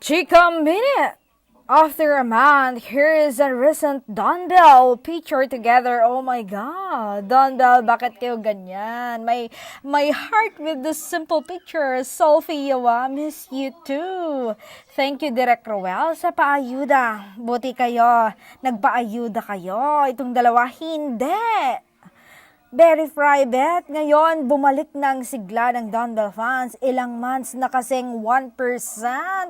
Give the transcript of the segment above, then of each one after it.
Chika Minute! After a month, here is a recent Don Bell picture together. Oh my God! Don Bell, bakit kayo ganyan? My heart with this simple picture. Sophie Yawa, miss you too. Thank you, Direk Roel, sa paayuda. Buti kayo. Nagpaayuda kayo. Itong dalawa, hindi. Very private. Ngayon, bumalik ng sigla ng Don Bell fans. Ilang months na kasing 1%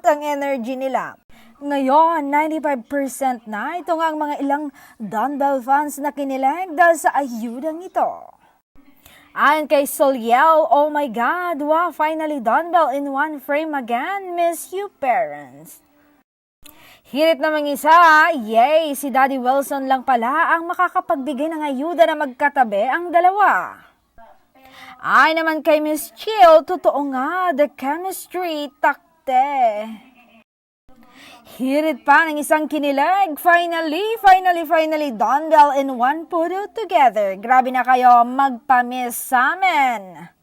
ang energy nila. Ngayon, 95% na. Ito nga ang mga ilang Don Bell fans na kinilig dahil sa ayudang ito. Ayon kay Soliel, oh my God, wow, finally Don Bell in one frame again. Miss you, parents. Hirit namang isa, yay, si Daddy Wilson lang pala ang makakapagbigay ng ayuda na magkatabi ang dalawa. Ay naman kay Miss Chill, totoo nga, the chemistry, takte. Hirit pa ng isang kinilig, finally, Don Bell in one photo together. Grabe na kayo, magpa-miss sa amin.